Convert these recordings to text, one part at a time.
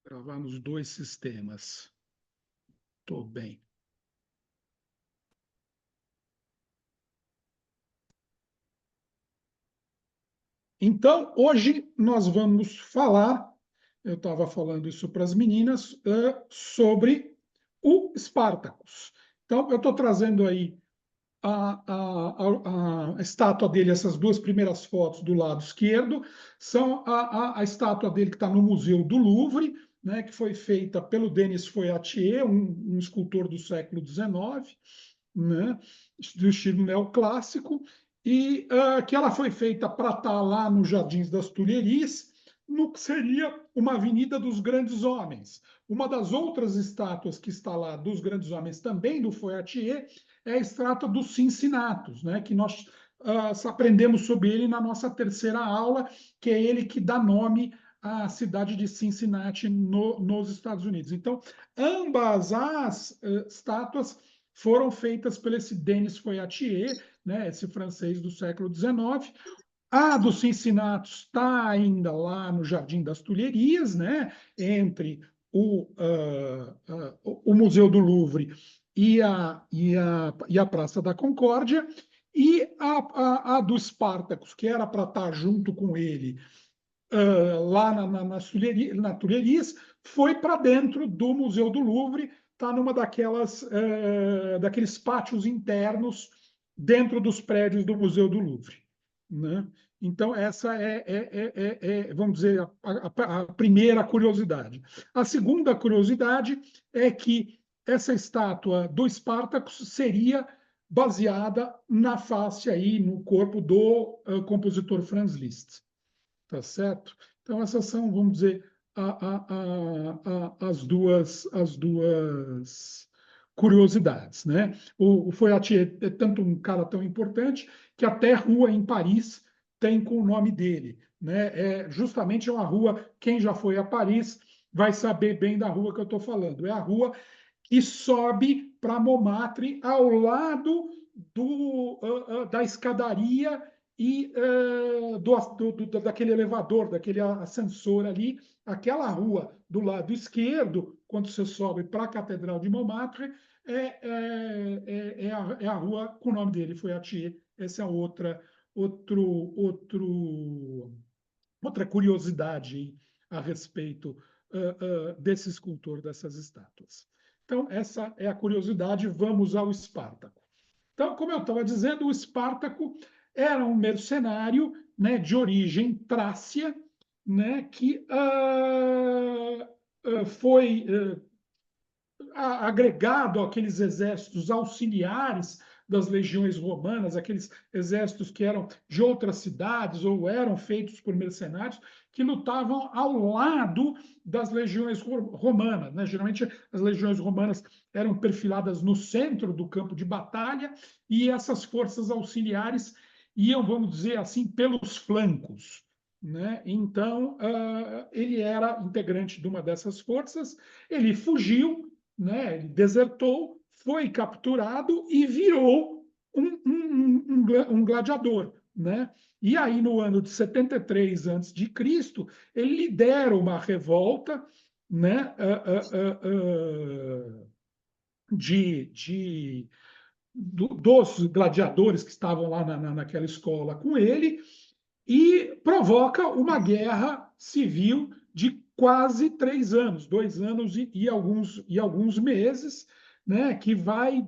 Gravar nos dois sistemas. Estou bem. Então, hoje nós vamos falar, eu estava falando isso para as meninas, sobre o Spartacus. Então, eu estou trazendo aí a estátua dele, essas duas primeiras fotos do lado esquerdo, são a estátua dele que está no Museu do Louvre, né, que foi feita pelo Denis Foyatier, um escultor do século XIX, né, do estilo neoclássico, e que ela foi feita para estar lá nos Jardins das Tulheries, no que seria uma Avenida dos Grandes Homens. Uma das outras estátuas que está lá dos Grandes Homens, também do Foyatier, é a estátua dos Cincinnatus, né, que nós aprendemos sobre ele na nossa terceira aula, que é ele que dá nome à cidade de Cincinnati, nos Estados Unidos. Então, ambas as estátuas foram feitas por esse Denis Foyatier, né, esse francês do século XIX. A do Cincinnati está ainda lá no Jardim das Tulherias, né, entre o Museu do Louvre e a Praça da Concórdia, e a do Spartacus, que era para estar junto com ele lá na Tulherias, foi para dentro do Museu do Louvre, está numa daqueles pátios internos dentro dos prédios do Museu do Louvre, né? Então, essa vamos dizer, a primeira curiosidade. A segunda curiosidade é que essa estátua do Spartacus seria baseada na face aí, no corpo do compositor Franz Liszt. Tá certo? Então, essas são, vamos dizer, as duas curiosidades, né? O Foyatier é tanto um cara tão importante que até rua em Paris tem com o nome dele, né? Justamente uma rua, quem já foi a Paris vai saber bem da rua que eu estou falando. É a rua que sobe para Montmartre ao lado da escadaria e daquele elevador, daquele ascensor ali, aquela rua do lado esquerdo, quando você sobe para a Catedral de Montmartre, é a rua com o nome dele, foi a Thiers. Essa é outra curiosidade a respeito desse escultor, dessas estátuas. Então, essa é a curiosidade. Vamos ao Espartaco. Então, como eu estava dizendo, o Espartaco era um mercenário, né, de origem trácia, né, que foi agregado àqueles exércitos auxiliares das legiões romanas, aqueles exércitos que eram de outras cidades ou eram feitos por mercenários que lutavam ao lado das legiões romanas, né? Geralmente as legiões romanas eram perfiladas no centro do campo de batalha e essas forças auxiliares iam, vamos dizer assim, pelos flancos, né? Então, ele era integrante de uma dessas forças, ele fugiu, né? Ele desertou, foi capturado e virou um gladiador, né? E aí, no ano de 73 a.C., ele lidera uma revolta, né? Dos gladiadores que estavam lá naquela escola com ele e provoca uma guerra civil de quase 3 anos, 2 anos e alguns meses, né, que vai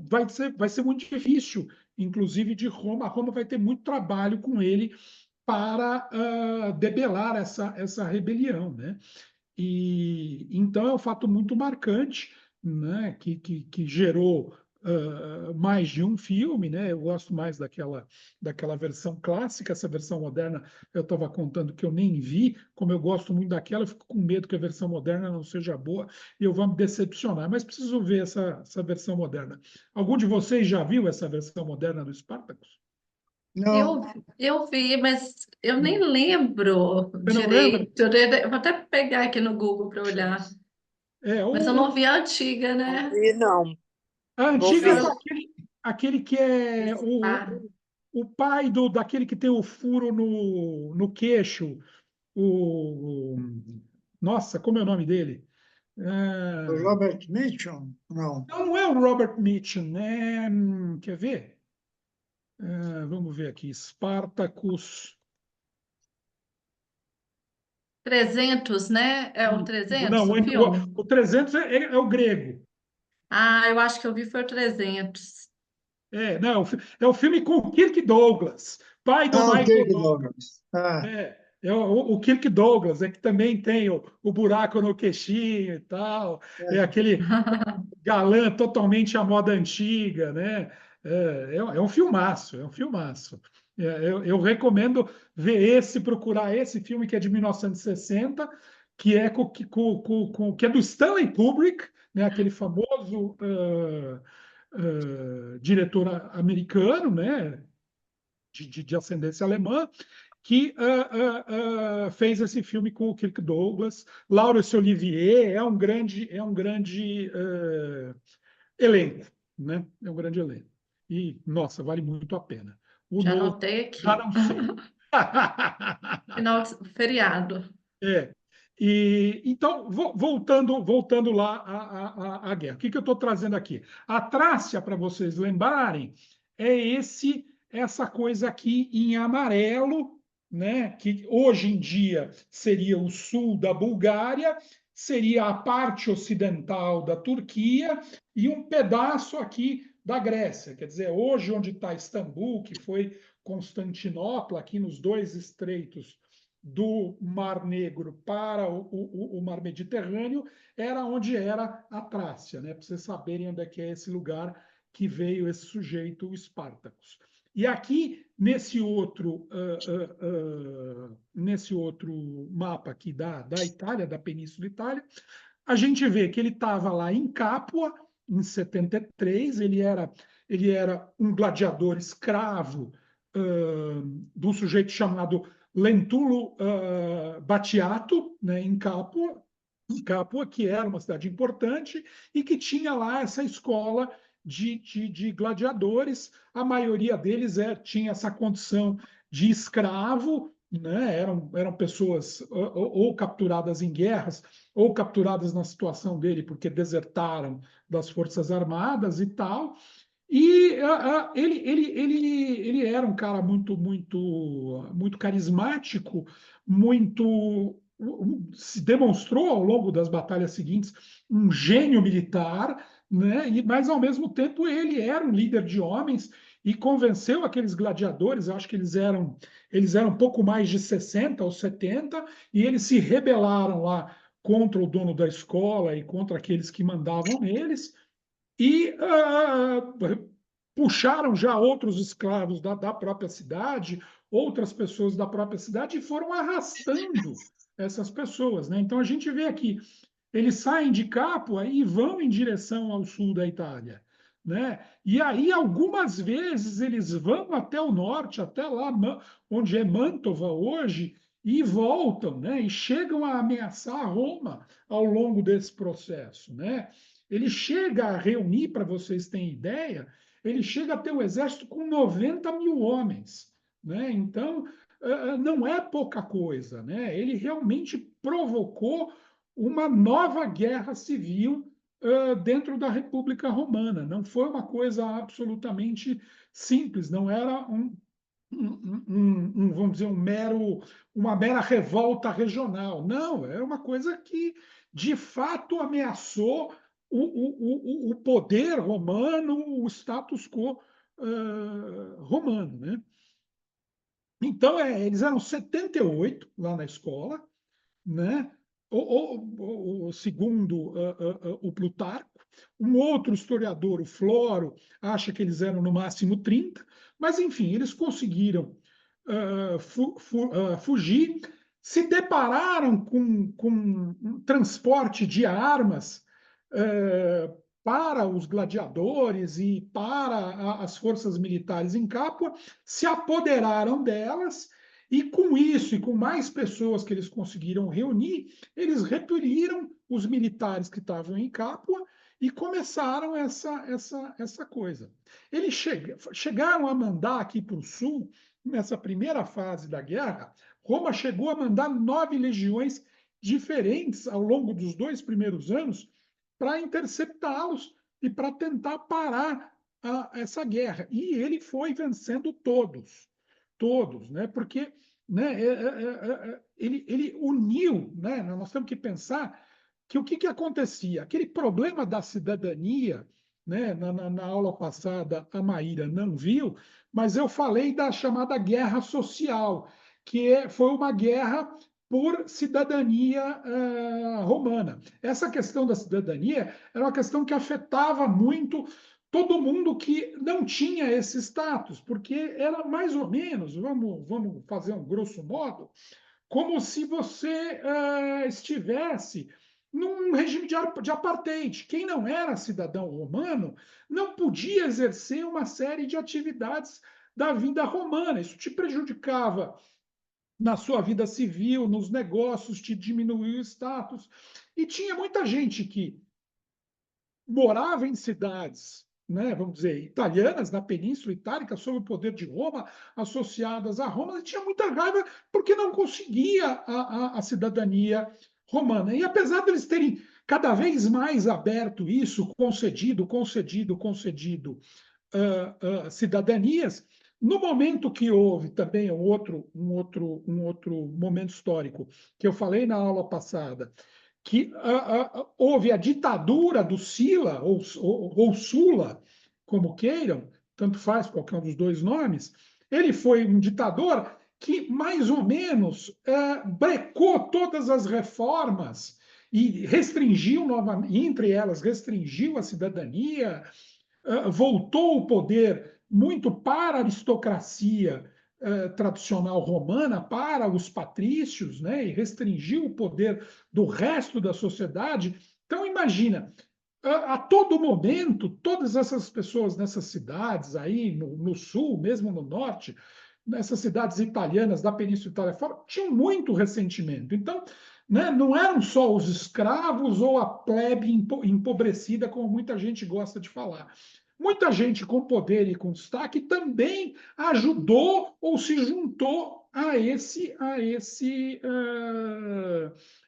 ser muito difícil, inclusive de Roma. Roma vai ter muito trabalho com ele para debelar essa rebelião, né? E então é um fato muito marcante, né, que gerou mais de um filme, né? Eu gosto mais daquela versão clássica. Essa versão moderna eu estava contando que eu nem vi. Como eu gosto muito daquela, eu fico com medo que a versão moderna não seja boa e eu vou me decepcionar. Mas preciso ver essa versão moderna. Algum de vocês já viu essa versão moderna do Spartacus? Eu, Não, eu vi, mas eu nem Não. lembro Você não lembra? direito. Eu vou até pegar aqui no Google para olhar. É, Mas eu não vi a antiga, né? vi não. a Vou antiga é com ver. aquele que é Ah, o pai daquele que tem o furo no queixo, o, nossa, como é o nome dele? O Ah, Robert Mitchum? Não. não é o Robert Mitchum, né? Quer ver? Vamos ver aqui. Spartacus. 300, né? É o 300 Não, o filme? o 300 é o grego. Ah, eu acho que eu vi foi o 300. Não, é o filme com o Kirk Douglas, pai do Ah, o Michael Kirk Douglas. Douglas. Ah, O Kirk Douglas, que também tem o buraco no queixinho e tal. É é. aquele galã totalmente à moda antiga, né? É um filmaço, é um filmaço. Eu recomendo ver esse, procurar esse filme que é de 1960, que é que é do Stanley Kubrick, né? Aquele famoso diretor americano, né? De ascendência alemã, que fez esse filme com o Kirk Douglas. Laurence Olivier é um grande elenco, né? É um grande elenco. E, nossa, vale muito a pena. O Já novo, anotei já aqui. não sei. Feriado. É. E, então, voltando lá à guerra. O que eu estou trazendo aqui? A Trácia, para vocês lembrarem, é essa coisa aqui em amarelo, né? Que hoje em dia seria o sul da Bulgária, seria a parte ocidental da Turquia e um pedaço aqui da Grécia. Quer dizer, hoje onde está Istambul, que foi Constantinopla, aqui nos dois estreitos do Mar Negro para o Mar Mediterrâneo, era onde era a Trácia, né? Para vocês saberem onde é que é esse lugar que veio esse sujeito, o Espartacus. E aqui, nesse outro mapa aqui da Itália, da Península Itália, a gente vê que ele estava lá em Capua, em 73, ele era um gladiador escravo de um sujeito chamado Lentulus Batiato, né, em Capua, que era uma cidade importante e que tinha lá essa escola de gladiadores. A maioria deles tinha essa condição de escravo, né? Eram pessoas ou capturadas em guerras ou capturadas na situação dele porque desertaram das Forças Armadas e tal. E ele era um cara muito, muito, muito carismático, se demonstrou ao longo das batalhas seguintes um gênio militar, né? Mas ao mesmo tempo ele era um líder de homens e convenceu aqueles gladiadores, eu acho que eles eram um pouco mais de 60 ou 70, e eles se rebelaram lá contra o dono da escola e contra aqueles que mandavam neles e puxaram já outros escravos da própria cidade, outras pessoas da própria cidade, e foram arrastando essas pessoas, né? Então a gente vê aqui, eles saem de Capua e vão em direção ao sul da Itália, né? E aí algumas vezes eles vão até o norte, até lá onde é Mantova hoje, e voltam, né? E chegam a ameaçar Roma ao longo desse processo, né? Ele chega a reunir, para vocês terem ideia, ele chega a ter um exército com 90 mil homens, né? Então, não é pouca coisa, né? Ele realmente provocou uma nova guerra civil dentro da República Romana. Não foi uma coisa absolutamente simples, não era vamos dizer, uma mera revolta regional. Não, era uma coisa que, de fato, ameaçou o poder romano, o status quo romano, né? Então, eles eram 78 lá na escola, né? Segundo o Plutarco. Um outro historiador, o Floro, acha que eles eram no máximo 30, mas, enfim, eles conseguiram fugir, se depararam com um transporte de armas para os gladiadores e para as forças militares em Capua, se apoderaram delas e com isso e com mais pessoas que eles conseguiram reunir, eles repeliram os militares que estavam em Capua e começaram essa coisa. Eles chegaram a mandar aqui para o sul, nessa primeira fase da guerra, Roma chegou a mandar 9 legiões diferentes ao longo dos 2 primeiros anos para interceptá-los e para tentar parar essa guerra. E ele foi vencendo todos, né? Porque, né, ele uniu, né? Nós temos que pensar que o que acontecia? Aquele problema da cidadania, né? Na aula passada, a Maíra não viu, mas eu falei da chamada guerra social, foi uma guerra por cidadania romana. Essa questão da cidadania era uma questão que afetava muito todo mundo que não tinha esse status, porque era mais ou menos, vamos fazer um grosso modo, como se você estivesse num regime de apartheid. Quem não era cidadão romano não podia exercer uma série de atividades da vida romana. Isso te prejudicava na sua vida civil, nos negócios, te diminuiu o status. E tinha muita gente que morava em cidades, né, vamos dizer, italianas, na Península Itálica, sob o poder de Roma, associadas a Roma, e tinha muita raiva porque não conseguia a cidadania romana. E apesar deles terem cada vez mais aberto isso, concedido cidadanias, no momento que houve também um outro momento histórico que eu falei na aula passada, que houve a ditadura do Sila, ou Sula, como queiram, tanto faz qualquer um dos dois nomes, ele foi um ditador que, mais ou menos, brecou todas as reformas e restringiu, entre elas, restringiu a cidadania, voltou o poder muito para a aristocracia tradicional romana, para os patrícios, né, e restringiu o poder do resto da sociedade. Então, imagina, a todo momento, todas essas pessoas nessas cidades aí, no sul, mesmo no norte, nessas cidades italianas da Península Itália, tinham muito ressentimento. Então, né, não eram só os escravos ou a plebe empobrecida, como muita gente gosta de falar. Muita gente com poder e com destaque também ajudou ou se juntou a esse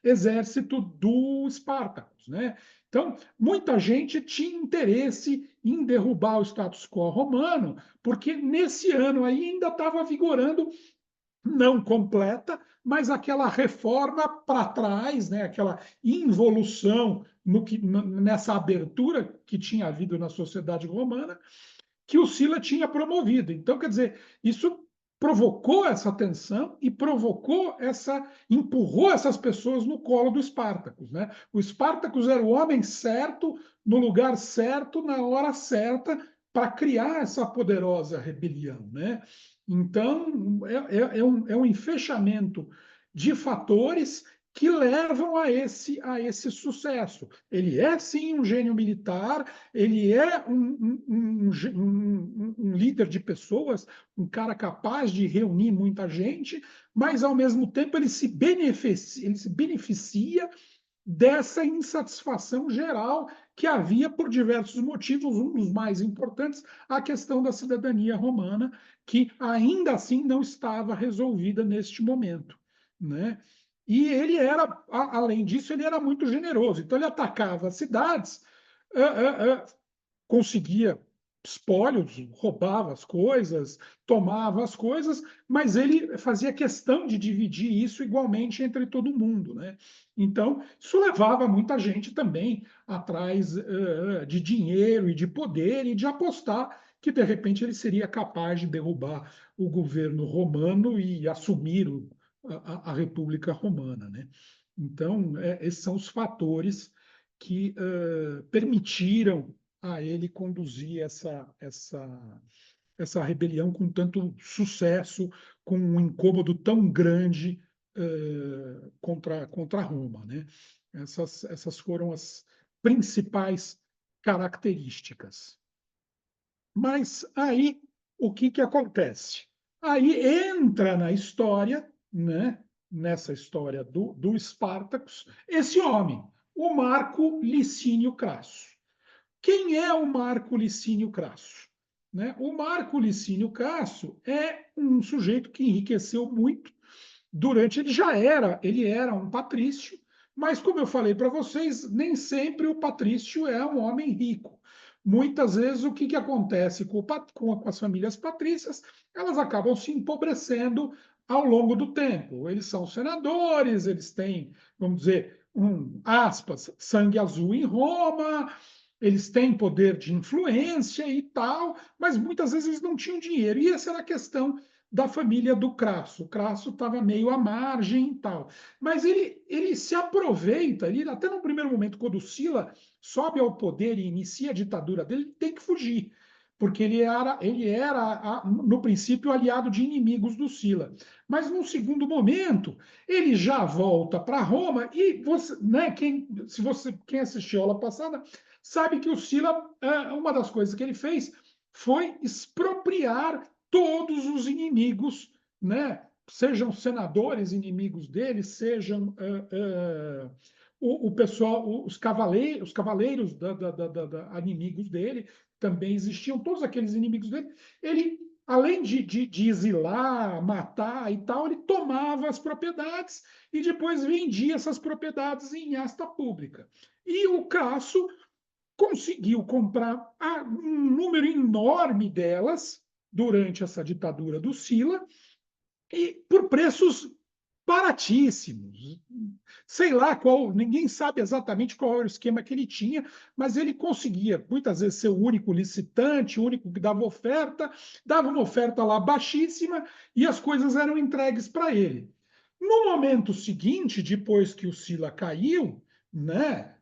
exército do Espartacus, né? Então, muita gente tinha interesse em derrubar o status quo romano, porque nesse ano aí ainda estava vigorando, não completa, mas aquela reforma para trás, né, aquela involução nessa abertura que tinha havido na sociedade romana, que o Sila tinha promovido. Então, quer dizer, isso provocou essa tensão e empurrou essas pessoas no colo do Espartacus, né? O Espartacus era o homem certo, no lugar certo, na hora certa, para criar essa poderosa rebelião, né? Então, é um enfechamento de fatores que levam a esse sucesso. Ele é, sim, um gênio militar, ele é um líder de pessoas, um cara capaz de reunir muita gente, mas, ao mesmo tempo, ele se beneficia dessa insatisfação geral que havia por diversos motivos, um dos mais importantes, a questão da cidadania romana, que ainda assim não estava resolvida neste momento, né? E ele era, além disso, ele era muito generoso. Então, ele atacava as cidades, conseguia espólios, roubava as coisas, tomava as coisas, mas ele fazia questão de dividir isso igualmente entre todo mundo, né? Então, isso levava muita gente também atrás de dinheiro e de poder e de apostar que, de repente, ele seria capaz de derrubar o governo romano e assumir a República Romana, né? Então, esses são os fatores que permitiram a ele conduzir essa rebelião com tanto sucesso, com um incômodo tão grande contra Roma, né? Essas foram as principais características. Mas aí, o que acontece? Aí entra na história, né, nessa história do Espartacus, esse homem, o Marco Licínio Crasso. Quem é o Marco Licínio Crasso? Né? O Marco Licínio Crasso é um sujeito que enriqueceu muito durante. Ele era um patrício, Mas, como eu falei para vocês, nem sempre o patrício é um homem rico. Muitas vezes, o que acontece com as famílias patrícias? Elas acabam se empobrecendo ao longo do tempo. Eles são senadores, eles têm, vamos dizer, aspas, sangue azul em Roma, eles têm poder de influência e tal, mas muitas vezes eles não tinham dinheiro. E essa era a questão da família do Crasso. O Crasso estava meio à margem e tal. Mas ele se aproveita, ele, até no primeiro momento, quando o Sila sobe ao poder e inicia a ditadura dele, ele tem que fugir, porque ele era no princípio, aliado de inimigos do Sila. Mas, num segundo momento, ele já volta para Roma e você, né, quem assistiu a aula passada sabe que o Sila, uma das coisas que ele fez foi expropriar todos os inimigos, né? Sejam senadores inimigos dele, sejam o pessoal, os cavaleiros inimigos dele, também existiam, todos aqueles inimigos dele. Ele, além de exilar, matar e tal, ele tomava as propriedades e depois vendia essas propriedades em asta pública. E o Crasso conseguiu comprar um número enorme delas durante essa ditadura do Sila e por preços baratíssimos. Sei lá qual, ninguém sabe exatamente qual era o esquema que ele tinha, mas ele conseguia muitas vezes ser o único licitante, o único que dava uma oferta lá baixíssima e as coisas eram entregues para ele. No momento seguinte, depois que o Sila caiu, né,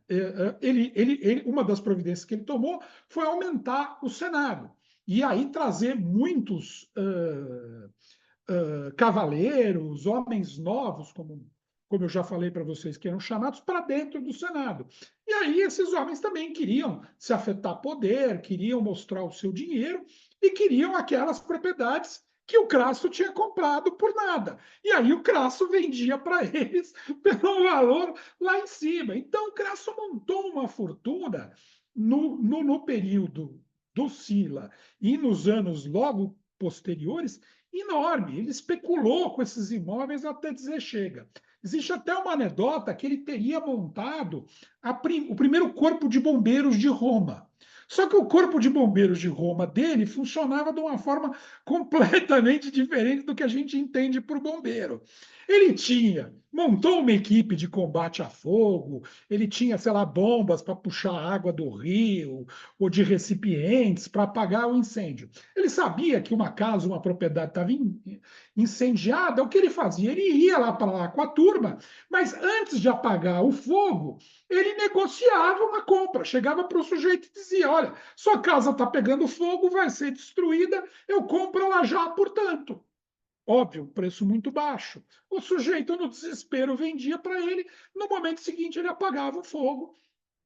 uma das providências que ele tomou foi aumentar o Senado. E aí trazer muitos cavaleiros, homens novos, como eu já falei para vocês, que eram chamados para dentro do Senado. E aí esses homens também queriam se afetar poder, queriam mostrar o seu dinheiro e queriam aquelas propriedades que o Crasso tinha comprado por nada. E aí o Crasso vendia para eles pelo valor lá em cima. Então o Crasso montou uma fortuna no período do Sila e nos anos logo posteriores enorme. Ele especulou com esses imóveis até dizer chega. Existe até uma anedota que ele teria montado o primeiro corpo de bombeiros de Roma. Só que o corpo de bombeiros de Roma dele funcionava de uma forma completamente diferente do que a gente entende por bombeiro. Ele montou uma equipe de combate a fogo, ele tinha, sei lá, bombas para puxar água do rio, ou de recipientes para apagar o incêndio. Ele sabia que uma casa, uma propriedade estava incendiada, o que ele fazia? Ele ia lá para lá com a turma, mas antes de apagar o fogo, ele negociava uma compra, chegava para o sujeito e dizia: olha, sua casa está pegando fogo, vai ser destruída, eu compro ela já, portanto. Óbvio, preço muito baixo. O sujeito, no desespero, vendia para ele, no momento seguinte, ele apagava o fogo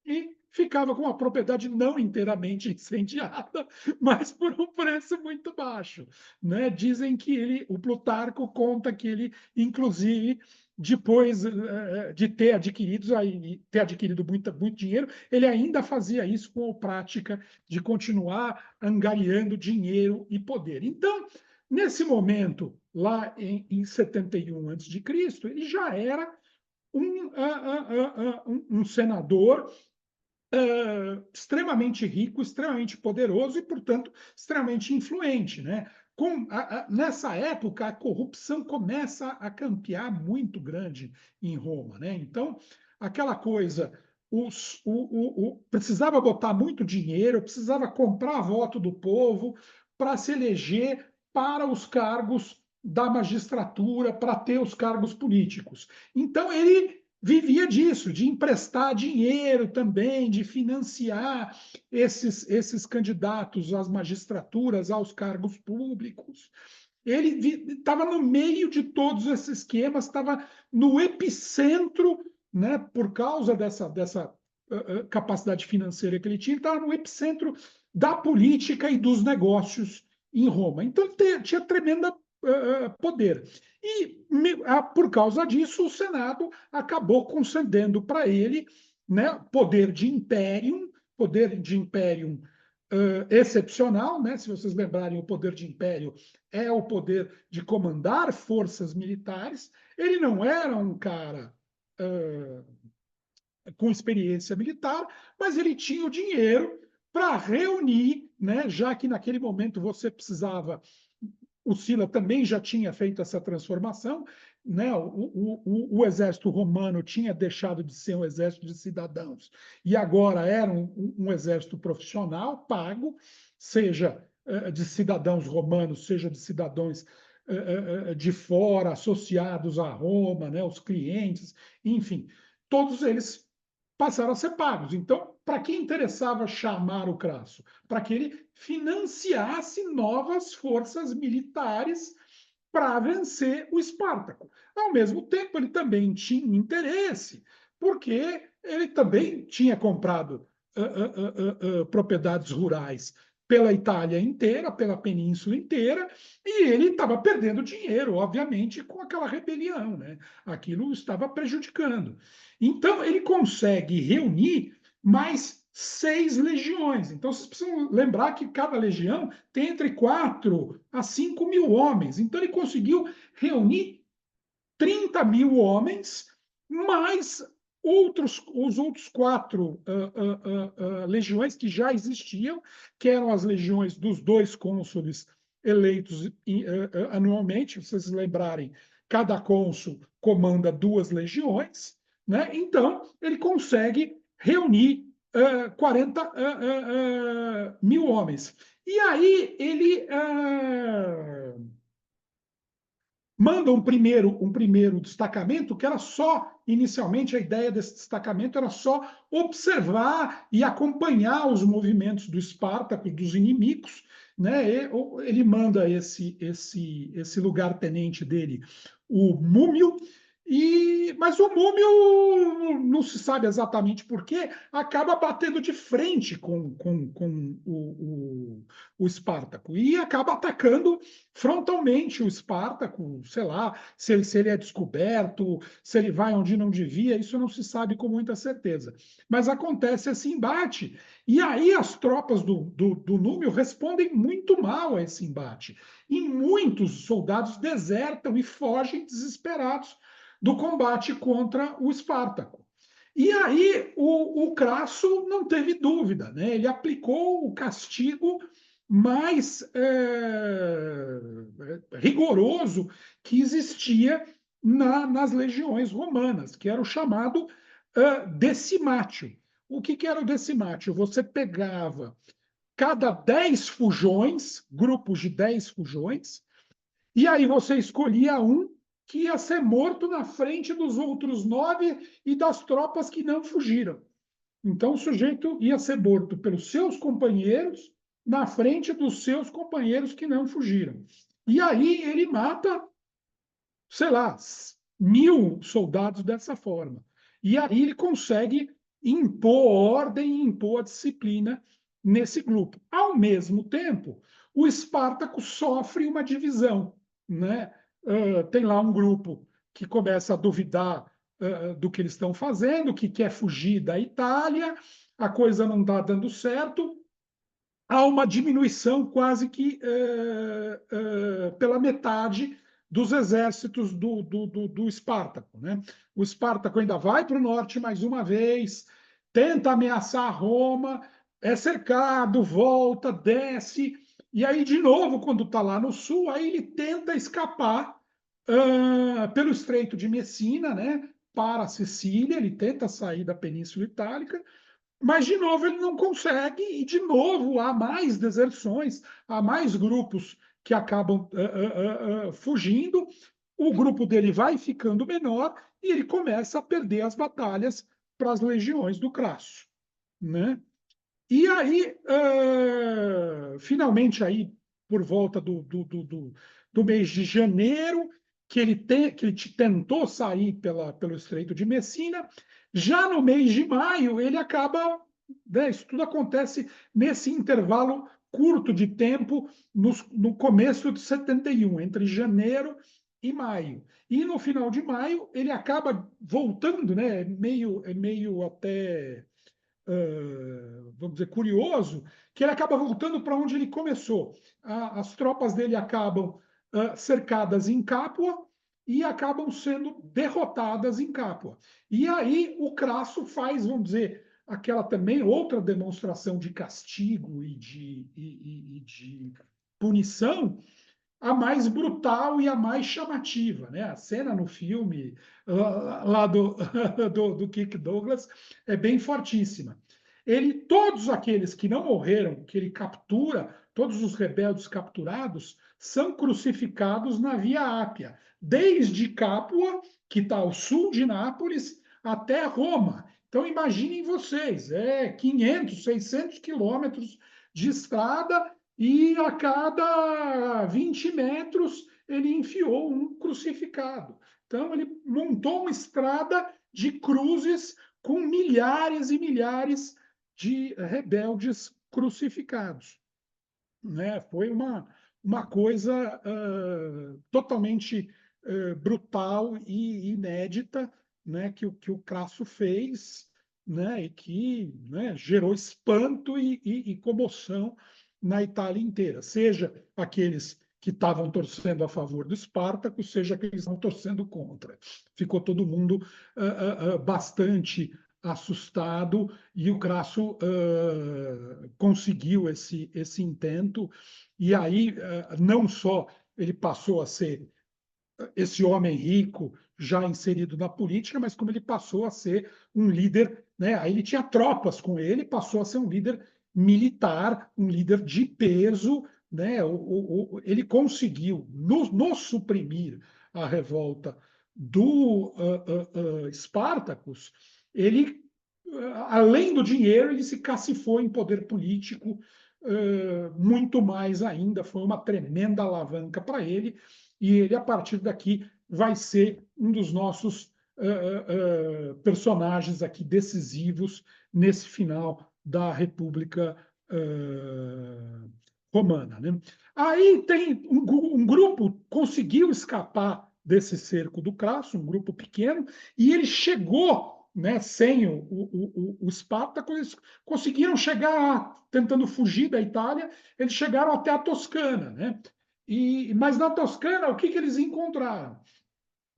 e ficava com a propriedade não inteiramente incendiada, mas por um preço muito baixo. Né? Dizem que o Plutarco conta que ele, inclusive, depois de ter adquirido muito dinheiro, ele ainda fazia isso com a prática de continuar angariando dinheiro e poder. Então, nesse momento, lá em 71 a.C., ele já era um senador extremamente rico, extremamente poderoso e, portanto, extremamente influente. Né? Nessa época, a corrupção começa a campear muito grande em Roma. Né? Então, aquela coisa, precisava botar muito dinheiro, precisava comprar voto do povo para se eleger para os cargos da magistratura, para ter os cargos políticos. Então, ele vivia disso, de emprestar dinheiro também, de financiar esses candidatos às magistraturas, aos cargos públicos. Ele estava no meio de todos esses esquemas, estava no epicentro, né, por causa dessa capacidade financeira que ele tinha, estava no epicentro da política e dos negócios em Roma. Então, tinha tremenda poder. E, por causa disso, o Senado acabou concedendo para ele, né, poder de império excepcional. Né? Se vocês lembrarem, o poder de império é o poder de comandar forças militares. Ele não era um cara com experiência militar, mas ele tinha o dinheiro para reunir, né, já que naquele momento você precisava. O Sila também já tinha feito essa transformação, né? O exército romano tinha deixado de ser um exército de cidadãos e agora era um exército profissional, pago, seja de cidadãos romanos, seja de cidadãos de fora, associados a Roma, né? Os clientes, enfim, todos eles passaram a ser pagos. Então, para que interessava chamar o Crasso? Para que ele financiasse novas forças militares para vencer o Espartaco. Ao mesmo tempo, ele também tinha interesse, porque ele também tinha comprado propriedades rurais pela Itália inteira, pela península inteira, e ele estava perdendo dinheiro, obviamente, com aquela rebelião, né? Aquilo estava prejudicando. Então, ele consegue reunir mais 6 legiões. Então, vocês precisam lembrar que cada legião tem entre 4 a 5 mil homens. Então, ele conseguiu reunir 30 mil homens, mais os outros 4 legiões que já existiam, que eram as legiões dos 2 cônsules eleitos anualmente. Se vocês lembrarem, cada cônsul comanda 2 legiões, né? Então, ele consegue reunir 40 mil homens. E aí ele manda um primeiro destacamento, que era só, inicialmente, a ideia desse destacamento era só observar e acompanhar os movimentos do Espartaco, dos inimigos, né? Ele manda esse lugar-tenente dele, o Múmio, mas o Múmio, não se sabe exatamente por quê, acaba batendo de frente com o Espartaco e acaba atacando frontalmente o Espartaco, sei lá, se ele é descoberto, se ele vai onde não devia, isso não se sabe com muita certeza. Mas acontece esse embate, e aí as tropas do Númio respondem muito mal a esse embate. E muitos soldados desertam e fogem desesperados do combate contra o Espartaco. E aí o Crasso não teve dúvida, né? Ele aplicou o castigo mais rigoroso que existia nas legiões romanas, que era o chamado decimatio. O que era o decimatio? Você pegava cada 10 fujões, grupos de 10 fujões, e aí você escolhia um que ia ser morto na frente dos outros 9 e das tropas que não fugiram. Então, o sujeito ia ser morto pelos seus companheiros na frente dos seus companheiros que não fugiram. E aí ele mata, sei lá, 1000 soldados dessa forma. E aí ele consegue impor ordem e impor a disciplina nesse grupo. Ao mesmo tempo, o Espartaco sofre uma divisão, né? Tem lá um grupo que começa a duvidar do que eles estão fazendo, que quer fugir da Itália, a coisa não está dando certo, há uma diminuição quase que pela metade dos exércitos do Espartaco, né? O Espartaco ainda vai para o norte mais uma vez, tenta ameaçar Roma, é cercado, volta, desce, e aí, de novo, quando está lá no sul, aí ele tenta escapar pelo Estreito de Messina, né? Para a Sicília, ele tenta sair da Península Itálica, mas, de novo, ele não consegue, e, de novo, há mais deserções, há mais grupos que acabam fugindo, o grupo dele vai ficando menor e ele começa a perder as batalhas para as legiões do Crasso, né? E aí, finalmente, aí, por volta do mês de janeiro, que ele tentou sair pelo Estreito de Messina, já no mês de maio, ele acaba. Né, isso tudo acontece nesse intervalo curto de tempo, no começo de 71, entre janeiro e maio. E no final de maio, ele acaba voltando, né, é meio até vamos dizer, curioso, que ele acaba voltando para onde ele começou. As tropas dele acabam cercadas em Capua, e acabam sendo derrotadas em Capua. E aí o Crasso faz, vamos dizer, aquela também outra demonstração de castigo e de punição, a mais brutal e a mais chamativa, né? A cena no filme lá do Kirk Douglas é bem fortíssima. Todos aqueles que não morreram, que ele captura, todos os rebeldes capturados, são crucificados na Via Ápia, desde Capua, que está ao sul de Nápoles, até Roma. Então imaginem vocês, 500, 600 quilômetros de estrada e a cada 20 metros ele enfiou um crucificado. Então ele montou uma estrada de cruzes com milhares e milhares de rebeldes crucificados. Né? Foi uma coisa totalmente brutal e inédita, né? que o Crasso fez, né? E que, né? gerou espanto e comoção na Itália inteira, seja aqueles que estavam torcendo a favor do Espartaco, seja aqueles que estavam torcendo contra. Ficou todo mundo bastante assustado e o Crasso conseguiu esse intento, e aí não só ele passou a ser esse homem rico já inserido na política, mas como ele passou a ser um líder, né? Aí ele tinha tropas com ele, passou a ser um líder militar, um líder de peso, né? Ele conseguiu no suprimir a revolta do Spartacus, ele, além do dinheiro, ele se cacifou em poder político muito mais ainda, foi uma tremenda alavanca para ele, e ele, a partir daqui, vai ser um dos nossos personagens aqui decisivos nesse final da República Romana. Né? Aí tem um grupo conseguiu escapar desse cerco do Crasso, um grupo pequeno, e ele chegou, né, sem o Espartaco, eles conseguiram chegar, tentando fugir da Itália, eles chegaram até a Toscana. Né? Mas na Toscana, o que eles encontraram?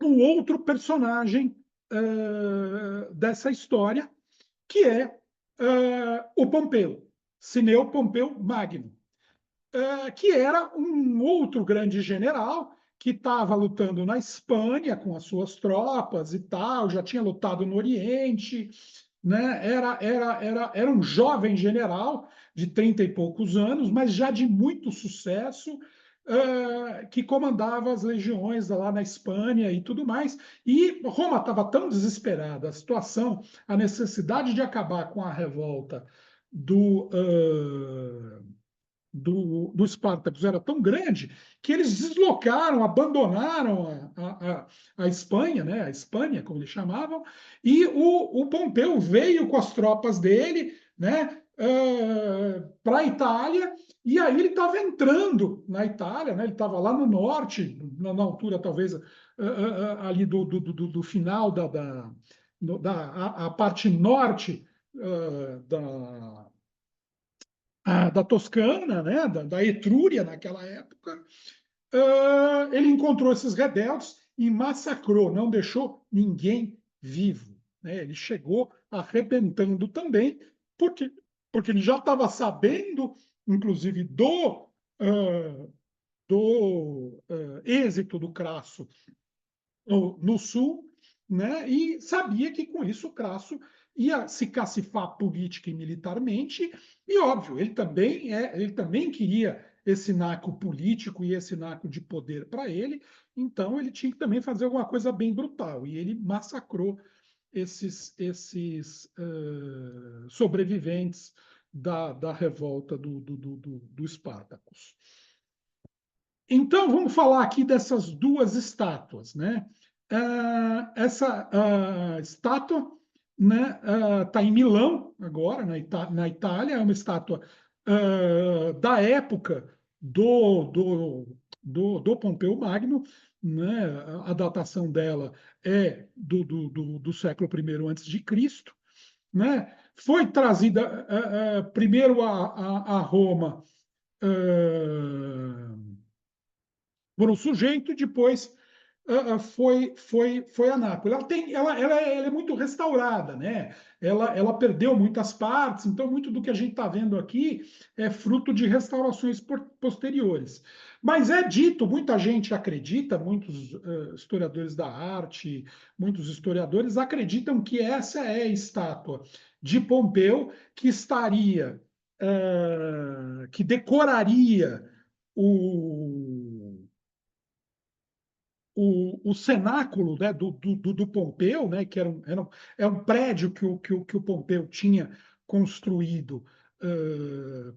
Um outro personagem dessa história, que é o Pompeu, Cineu Pompeu Magno, que era um outro grande general que estava lutando na Espanha com as suas tropas e tal, já tinha lutado no Oriente, né? Era um jovem general de 30 e poucos anos, mas já de muito sucesso, que comandava as legiões lá na Espanha e tudo mais. E Roma estava tão desesperada, a situação, a necessidade de acabar com a revolta do Spartacus era tão grande que eles deslocaram, abandonaram a Espanha, né? A Espanha, como eles chamavam, e o Pompeu veio com as tropas dele, né? Para a Itália, e aí ele estava entrando na Itália, né? Ele estava lá no norte, na altura talvez ali do final a parte norte da Toscana, né, da Etrúria naquela época. Ele encontrou esses rebeldes e massacrou, não deixou ninguém vivo. Né? Ele chegou arrebentando também, porque ele já estava sabendo, inclusive, do êxito do Crasso no sul, né? E sabia que com isso o Crasso ia se cacifar política e militarmente, e óbvio, ele também queria esse naco político e esse naco de poder para ele, então ele tinha que também fazer alguma coisa bem brutal, e ele massacrou esses sobreviventes da revolta do Espartacus. Então, vamos falar aqui dessas duas estátuas. Né? Essa estátua, né, está em Milão, agora, na Itália, é uma estátua da época do Pompeu Magno. Né? A datação dela é do século I a.C. Né? Foi trazida primeiro a Roma por um sujeito, e depois foi a Nápoles. Ela é muito restaurada, né? Ela perdeu muitas partes, então muito do que a gente está vendo aqui é fruto de restaurações posteriores. Mas é dito, muita gente acredita, muitos historiadores da arte, muitos historiadores acreditam que essa é a estátua de Pompeu que estaria, que decoraria o o cenáculo, né, do Pompeu, né, que é um prédio que o Pompeu tinha construído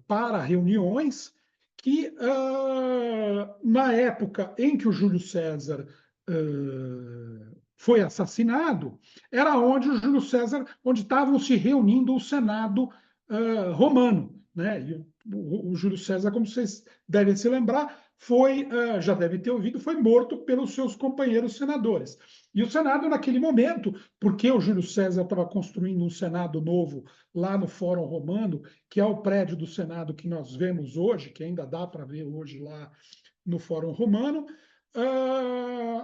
para reuniões, que na época em que o Júlio César foi assassinado, era onde o Júlio César, onde estavam se reunindo o Senado romano, né? E o Júlio César, como vocês devem se lembrar, já deve ter ouvido, foi morto pelos seus companheiros senadores. E o Senado, naquele momento, porque o Júlio César estava construindo um Senado novo lá no Fórum Romano, que é o prédio do Senado que nós vemos hoje, que ainda dá para ver hoje lá no Fórum Romano,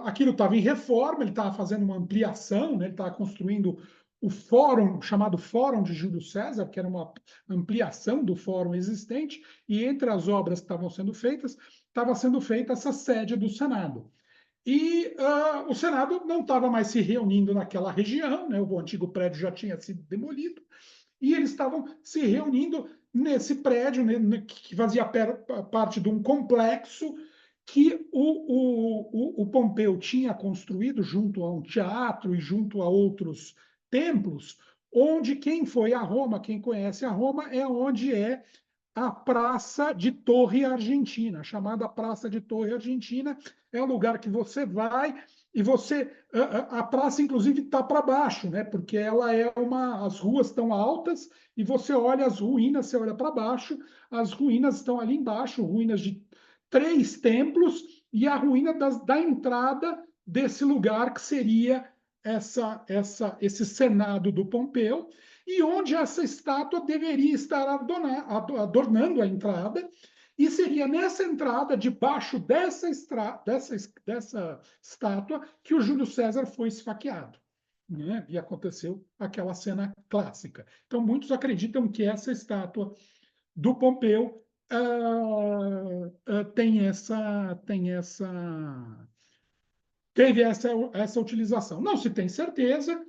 aquilo estava em reforma, ele estava fazendo uma ampliação, né, ele estava construindo o fórum, chamado Fórum de Júlio César, que era uma ampliação do fórum existente, e entre as obras que estavam sendo feitas, estava sendo feita essa sede do Senado. E o Senado não estava mais se reunindo naquela região, né? O antigo prédio já tinha sido demolido, e eles estavam se reunindo nesse prédio, né, que fazia parte de um complexo que o Pompeu tinha construído junto a um teatro e junto a outros templos, onde quem foi a Roma, quem conhece a Roma, é onde é a Praça de Torre Argentina, chamada Praça de Torre Argentina. É um lugar que você vai e você. A praça, inclusive, está para baixo, né? Porque ela é uma. As ruas estão altas e você olha as ruínas, você olha para baixo, as ruínas estão ali embaixo, ruínas de 3 templos e a ruína da entrada desse lugar que seria esse Senado do Pompeu, e onde essa estátua deveria estar adornando a entrada, e seria nessa entrada, debaixo dessa estátua, que o Júlio César foi esfaqueado. Né? E aconteceu aquela cena clássica. Então, muitos acreditam que essa estátua do Pompeu teve essa utilização. Não se tem certeza,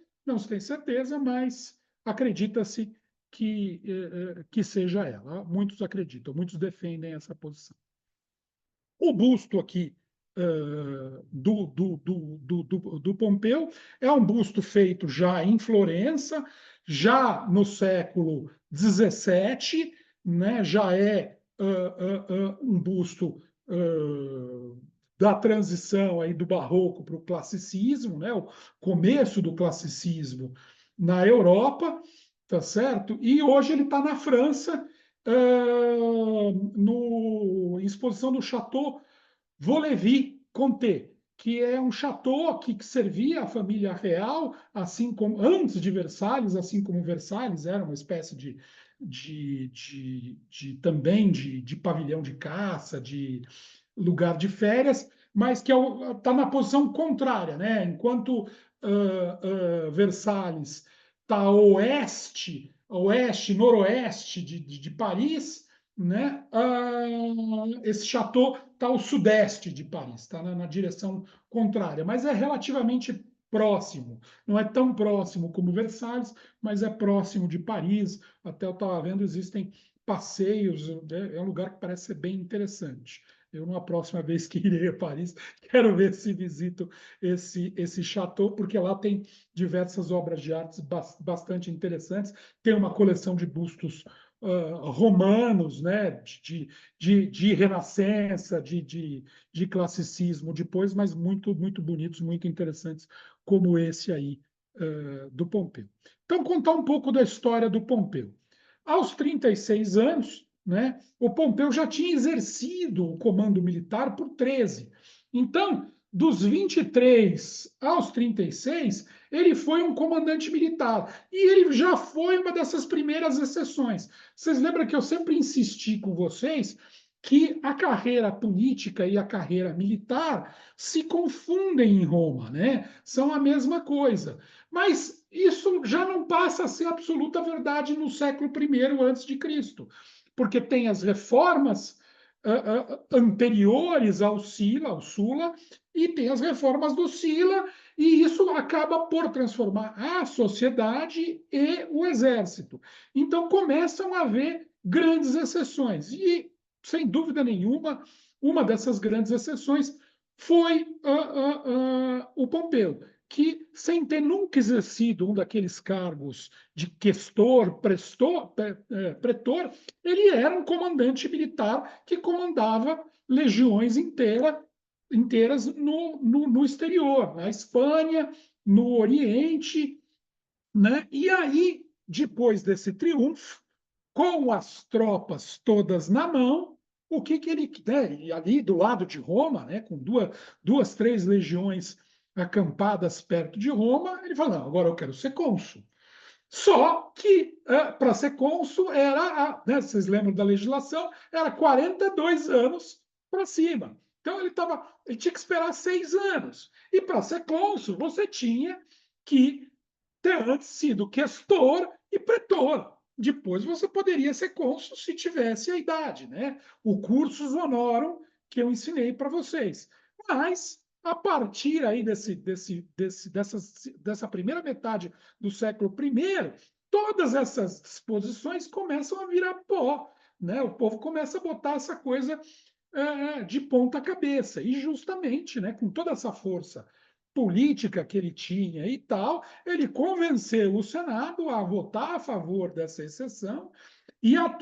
mas acredita-se que seja ela. Muitos acreditam, muitos defendem essa posição. O busto aqui do Pompeu é um busto feito já em Florença, já no século XVII, né? Já é um busto da transição aí do barroco para o classicismo, né? O começo do classicismo na Europa, tá certo? E hoje ele está na França, em exposição do Château Vaux-Lévis-Comté, que é um chateau que servia à família real, assim como antes de Versalhes, assim como Versalhes era uma espécie também de pavilhão de caça, de lugar de férias, mas que está na posição contrária, né? Enquanto Versalhes está a oeste, noroeste de Paris, né? Esse chateau está ao sudeste de Paris, está na direção contrária, mas é relativamente próximo. Não é tão próximo como Versalhes, mas é próximo de Paris. Até eu estava vendo, existem passeios, é um lugar que parece ser bem interessante. Eu, numa próxima vez que irei a Paris, quero ver se visito esse chateau, porque lá tem diversas obras de arte bastante interessantes. Tem uma coleção de bustos romanos, né, de renascença, de classicismo depois, mas muito, muito bonitos, muito interessantes, como esse aí do Pompeu. Então, contar um pouco da história do Pompeu. Aos 36 anos, né, o Pompeu já tinha exercido o comando militar por 13. Então, dos 23 aos 36, ele foi um comandante militar. E ele já foi uma dessas primeiras exceções. Vocês lembram que eu sempre insisti com vocês que a carreira política e a carreira militar se confundem em Roma, né? São a mesma coisa. Mas isso já não passa a ser absoluta verdade no século I antes de Cristo, porque tem as reformas anteriores ao Sula, e tem as reformas do Sila, e isso acaba por transformar a sociedade e o exército. Então começam a haver grandes exceções. E, sem dúvida nenhuma, uma dessas grandes exceções foi o Pompeu, que, sem ter nunca exercido um daqueles cargos de questor, pretor, ele era um comandante militar que comandava legiões inteiras no exterior, na Espanha, no Oriente, né? E aí, depois desse triunfo, com as tropas todas na mão, o que ele, né, ali do lado de Roma, né, com duas, três legiões acampadas perto de Roma, ele falou: não, agora eu quero ser cônsul. Só que para ser cônsul era, né, vocês lembram da legislação, era 42 anos para cima. Então ele tinha que esperar 6 anos. E para ser cônsul, você tinha que ter antes sido questor e pretor. Depois você poderia ser cônsul se tivesse a idade, né? O cursus honorum que eu ensinei para vocês. Mas, a partir aí dessa primeira metade do século I, todas essas disposições começam a virar pó, né? O povo começa a botar essa coisa de ponta cabeça. E justamente, né, com toda essa força política que ele tinha e tal, ele convenceu o Senado a votar a favor dessa exceção e a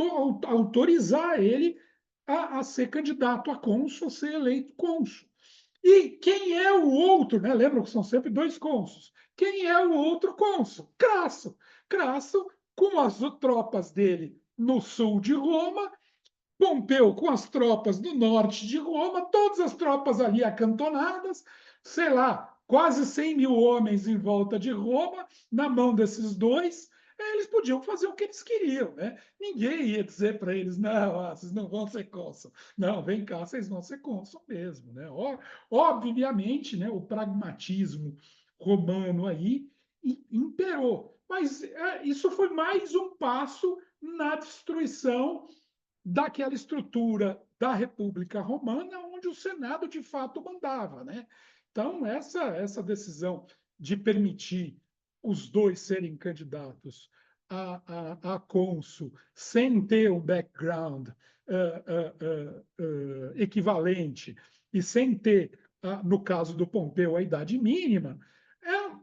autorizar ele a ser candidato a cônsul, a ser eleito cônsul. E quem é o outro, né? Lembram que são sempre dois cônsuls. Quem é o outro cônsul? Crasso. Crasso, com as tropas dele no sul de Roma, Pompeu com as tropas do norte de Roma, todas as tropas ali acantonadas, sei lá, quase 100 mil homens em volta de Roma, na mão desses dois, eles podiam fazer o que eles queriam, né? Ninguém ia dizer para eles: não, vocês não vão ser cônsul. Não, vem cá, vocês vão ser cônsul mesmo, né? Obviamente, né, o pragmatismo romano aí imperou, mas isso foi mais um passo na destruição daquela estrutura da República Romana, onde o Senado de fato mandava, né? Então, essa decisão de permitir os dois serem candidatos a cônsul sem ter um background equivalente e sem ter, no caso do Pompeu, a idade mínima,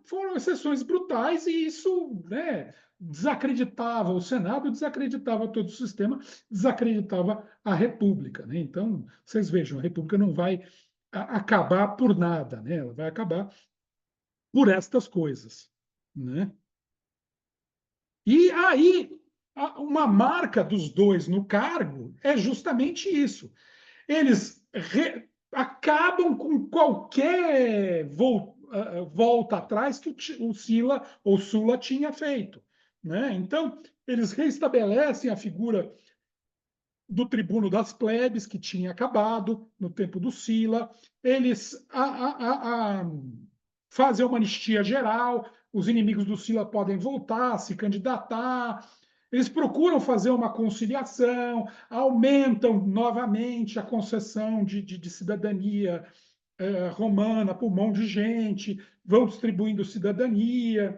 foram exceções brutais e isso, né, desacreditava o Senado, desacreditava todo o sistema, desacreditava a República, né? Então, vocês vejam, a República não vai acabar por nada, né? Ela vai acabar por estas coisas, né? E aí, uma marca dos dois no cargo é justamente isso. Eles acabam com qualquer volta atrás que o Sila ou Sula tinha feito, né? Então, eles restabelecem a figura do tribuno das plebes, que tinha acabado no tempo do Sila, eles fazem uma anistia geral, os inimigos do Sila podem voltar, se candidatar, eles procuram fazer uma conciliação, aumentam novamente a concessão de cidadania romana para um monte de gente, vão distribuindo cidadania,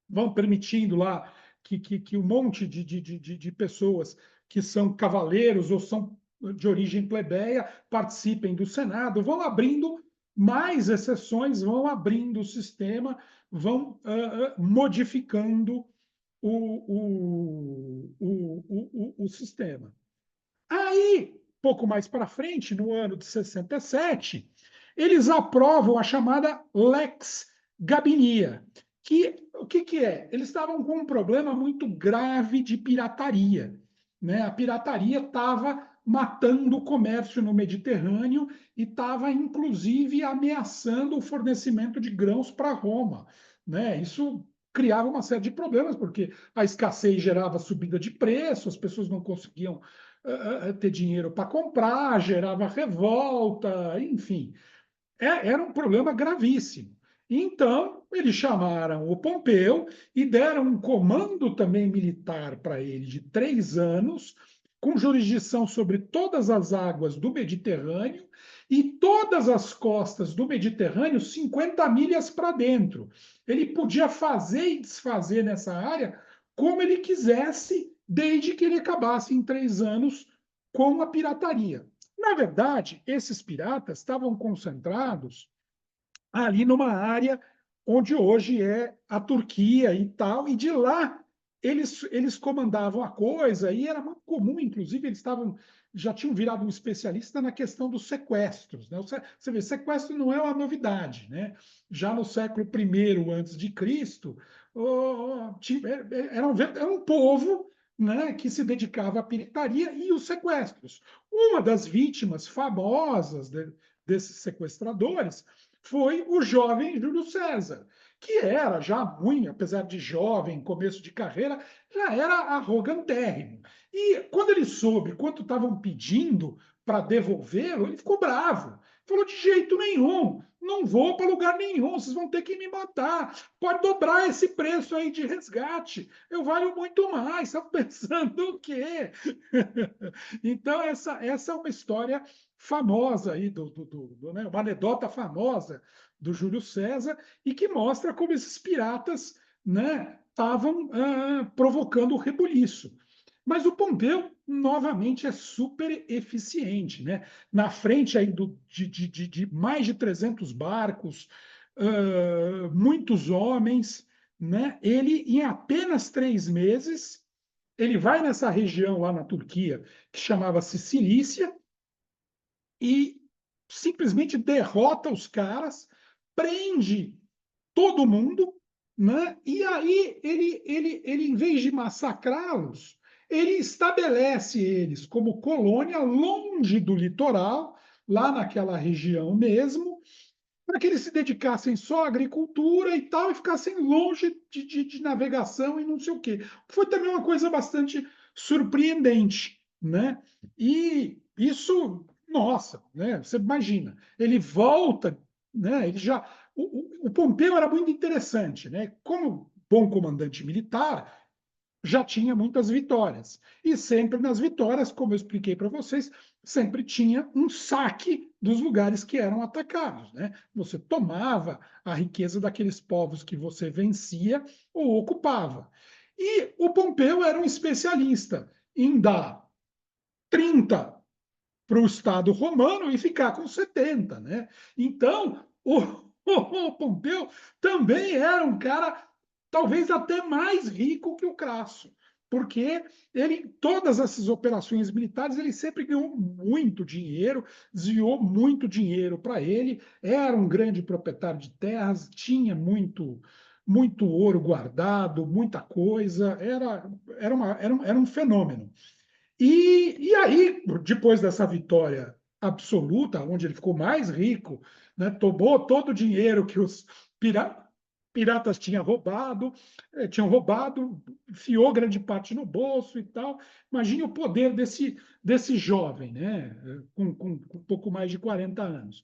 vão permitindo lá que um monte de pessoas que são cavaleiros ou são de origem plebeia participem do Senado, vão abrindo mais exceções, vão abrindo o sistema, vão modificando o sistema. Aí, pouco mais para frente, no ano de 67, eles aprovam a chamada Lex Gabinia, o que é? Eles estavam com um problema muito grave de pirataria, né? A pirataria estava matando o comércio no Mediterrâneo e estava, inclusive, ameaçando o fornecimento de grãos para Roma, né? Isso criava uma série de problemas, porque a escassez gerava subida de preço, as pessoas não conseguiam ter dinheiro para comprar, gerava revolta, enfim. Era um problema gravíssimo. Então, eles chamaram o Pompeu e deram um comando também militar para ele de 3 anos, com jurisdição sobre todas as águas do Mediterrâneo e todas as costas do Mediterrâneo, 50 milhas para dentro. Ele podia fazer e desfazer nessa área como ele quisesse, desde que ele acabasse em 3 anos com a pirataria. Na verdade, esses piratas estavam concentrados ali numa área onde hoje é a Turquia e tal, e de lá eles comandavam a coisa, e era muito comum, inclusive, já tinham virado um especialista na questão dos sequestros. Né? Você vê, sequestro não é uma novidade. Né? Já no século I antes de Cristo, era um povo, né, que se dedicava à pirataria e os sequestros. Uma das vítimas famosas desses sequestradores foi o jovem Júlio César, que era já muito, apesar de jovem, começo de carreira, já era arrogantérrimo. E quando ele soube quanto estavam pedindo para devolvê-lo, ele ficou bravo. Falou: de jeito nenhum, não vou para lugar nenhum, vocês vão ter que me matar. Pode dobrar esse preço aí de resgate. Eu valho muito mais. Estão pensando o quê? Então, essa é uma história famosa aí, né, uma anedota famosa do Júlio César, e que mostra como esses piratas, né, estavam provocando o rebuliço. Mas o Pompeu, novamente, é super eficiente. Né? Na frente aí de mais de 300 barcos, muitos homens, né? Ele, em apenas 3 meses, ele vai nessa região lá na Turquia, que chamava-se Cilícia, e simplesmente derrota os caras, prende todo mundo, né? E aí ele, em vez de massacrá-los, ele estabelece eles como colônia longe do litoral, lá naquela região mesmo, para que eles se dedicassem só à agricultura e tal, e ficassem longe de navegação e não sei o quê. Foi também uma coisa bastante surpreendente, né? E isso, nossa, né? Você imagina, ele volta, né? O Pompeu era muito interessante, né? Como bom comandante militar, já tinha muitas vitórias. E sempre nas vitórias, como eu expliquei para vocês, sempre tinha um saque dos lugares que eram atacados. Né? Você tomava a riqueza daqueles povos que você vencia ou ocupava. E o Pompeu era um especialista em dar 30 para o Estado romano e ficar com 70. Né? Então, o Pompeu também era um cara talvez até mais rico que o Crasso, porque ele, todas essas operações militares, ele sempre ganhou muito dinheiro, desviou muito dinheiro para ele, era um grande proprietário de terras, tinha muito ouro guardado, muita coisa, era um fenômeno. E aí, depois dessa vitória absoluta, onde ele ficou mais rico, né, tomou todo o dinheiro que os piratas tinham roubado, enfiou grande parte no bolso e tal. Imagine o poder desse jovem, né, com um pouco mais de 40 anos.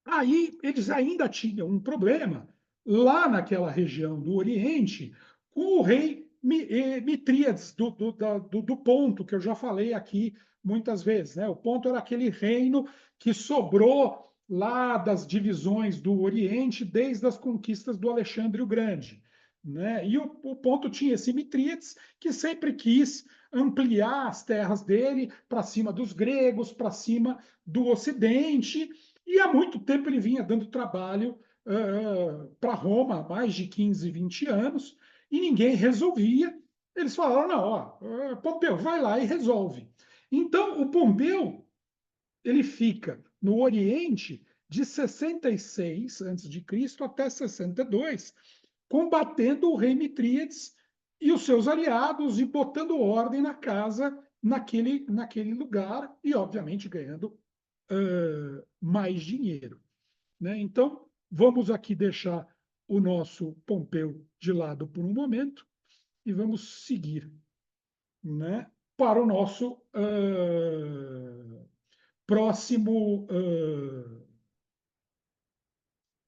Aí eles ainda tinham um problema lá naquela região do Oriente com o rei Mitríades do Ponto, que eu já falei aqui muitas vezes. Né? O Ponto era aquele reino que sobrou lá das divisões do Oriente desde as conquistas do Alexandre o Grande. Né? E o Ponto tinha esse Mitríades que sempre quis ampliar as terras dele para cima dos gregos, para cima do Ocidente, e há muito tempo ele vinha dando trabalho para Roma, há mais de 15, 20 anos, e ninguém resolvia. Eles falaram: não, ó, Pompeu, vai lá e resolve. Então, o Pompeu ele fica no Oriente de 66 a.C. até 62, combatendo o rei Mitríades e os seus aliados e botando ordem na casa naquele lugar e, obviamente, ganhando mais dinheiro. Né? Então, vamos aqui deixar o nosso Pompeu de lado por um momento e vamos seguir. Né? para o nosso próximo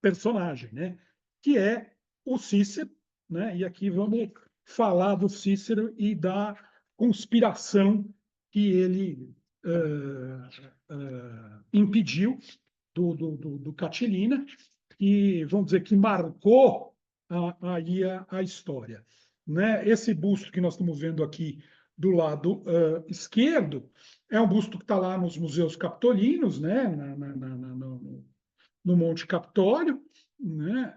personagem, né? Que é o Cícero, né? E aqui vamos falar do Cícero e da conspiração que ele impediu do Catilina, e vamos dizer que marcou aí a história, né? Esse busto que nós estamos vendo aqui do lado esquerdo é um busto que está lá nos museus capitolinos, né? No Monte Capitólio, né?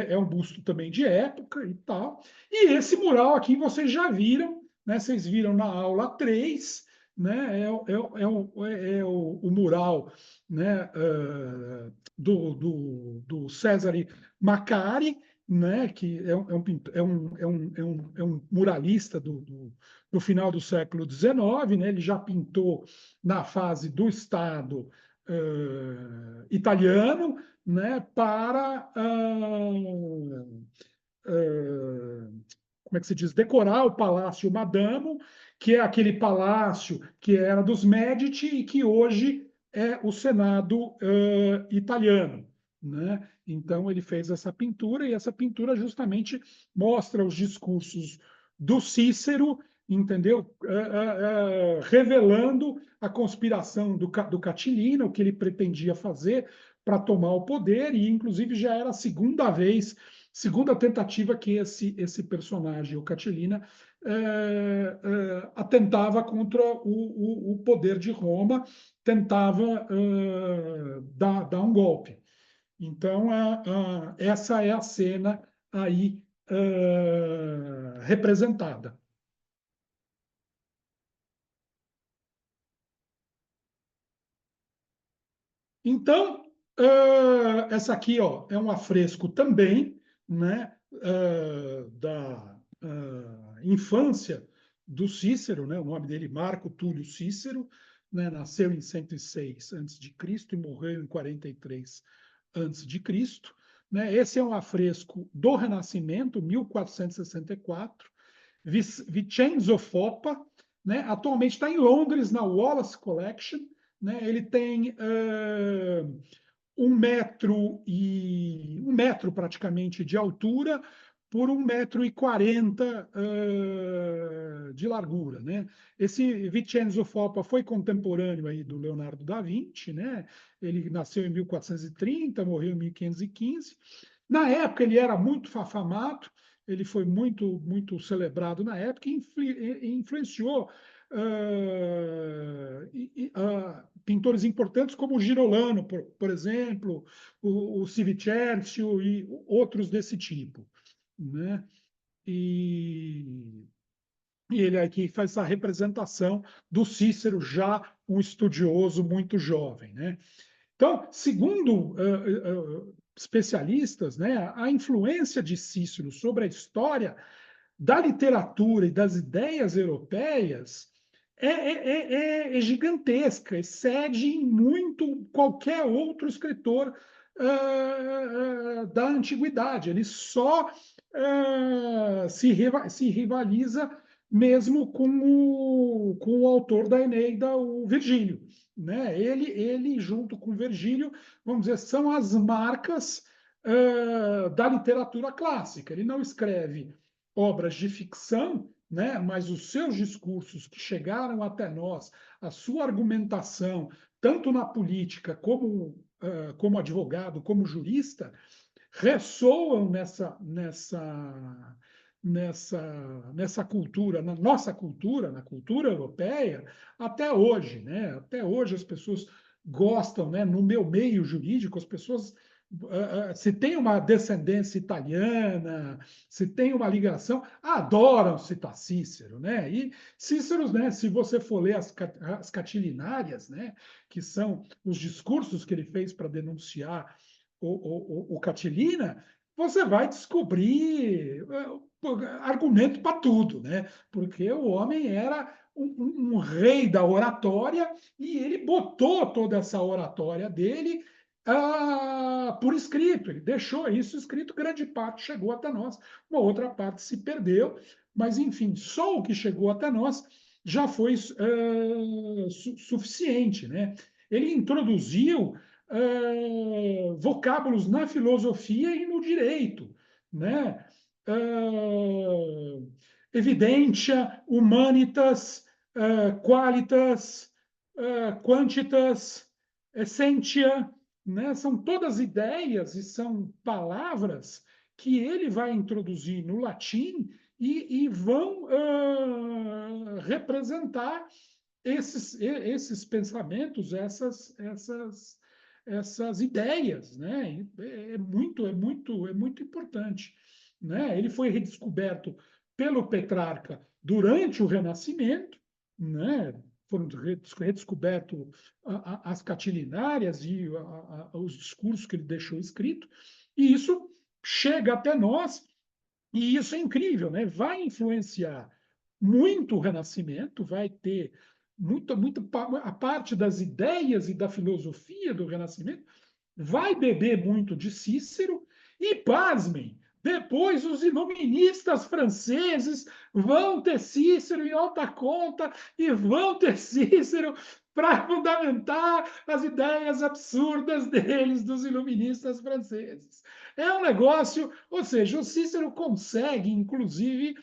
É um busto também de época e tal. E esse mural aqui vocês já viram, né? Vocês viram na aula 3, né? O mural, né? Do Cesare Maccari, né? Que é um muralista do final do século XIX, né? Ele já pintou na fase do Estado italiano, né, para como é que se diz, decorar o Palácio Madamo, que é aquele palácio que era dos Médici e que hoje é o Senado italiano, né? Então ele fez essa pintura, e essa pintura justamente mostra os discursos do Cícero, entendeu? Revelando a conspiração do Catilina, o que ele pretendia fazer para tomar o poder, e inclusive já era a segunda tentativa que esse personagem, o Catilina, atentava contra o poder de Roma, tentava dar um golpe. Então, essa é a cena aí representada. Então, essa aqui, ó, é um afresco também, né, da infância do Cícero, né? O nome dele Marco Túlio Cícero, né? Nasceu em 106 a.C. e morreu em 43 a.C., né? Esse é um afresco do Renascimento, 1464, Vincenzo Foppa, né? Atualmente está em Londres, na Wallace Collection, né? Ele tem 1 metro praticamente de altura por 1,40 m de largura, né? Esse Vincenzo Foppa foi contemporâneo aí do Leonardo da Vinci, né? Ele nasceu em 1430, morreu em 1515. Na época ele era muito afamado, ele foi muito celebrado na época e influenciou pintores importantes como o Girolamo, por exemplo, o Civicercio e outros desse tipo, né? E ele aqui faz essa representação do Cícero, já um estudioso muito jovem, né? Então, segundo especialistas, né, a influência de Cícero sobre a história da literatura e das ideias europeias é gigantesca, excede em muito qualquer outro escritor da antiguidade. Ele só se rivaliza mesmo com o autor da Eneida, o Virgílio, né? Ele junto com Virgílio, vamos dizer, são as marcas da literatura clássica. Ele não escreve obras de ficção, né? Mas os seus discursos que chegaram até nós, a sua argumentação, tanto na política como advogado, como jurista, ressoam nessa cultura, na nossa cultura, na cultura europeia, até hoje, né? Até hoje as pessoas gostam, né? No meu meio jurídico, as pessoas se tem uma descendência italiana, se tem uma ligação, adoram citar Cícero, né? E Cícero, né, se você for ler as Catilinárias, né, que são os discursos que ele fez para denunciar o Catilina, você vai descobrir argumento para tudo, né? Porque o homem era um rei da oratória e ele botou toda essa oratória dele por escrito. Ele deixou isso escrito, grande parte chegou até nós, uma outra parte se perdeu, mas enfim, só o que chegou até nós já foi suficiente, né? Ele introduziu vocábulos na filosofia e no direito, né? Evidentia, humanitas, qualitas, quantitas, essentia, né? São todas ideias e são palavras que ele vai introduzir no latim e vão representar esses pensamentos, essas ideias, né? É muito importante, né? Ele foi redescoberto pelo Petrarca durante o Renascimento, né? Foram redescobertos as catilinárias e os discursos que ele deixou escrito, e isso chega até nós, e isso é incrível, né? Vai influenciar muito o Renascimento, vai ter a parte das ideias e da filosofia do Renascimento, vai beber muito de Cícero, e, pasmem, depois os iluministas franceses vão ter Cícero em alta conta e vão ter Cícero para fundamentar as ideias absurdas deles, dos iluministas franceses. É um negócio, ou seja, o Cícero consegue, inclusive,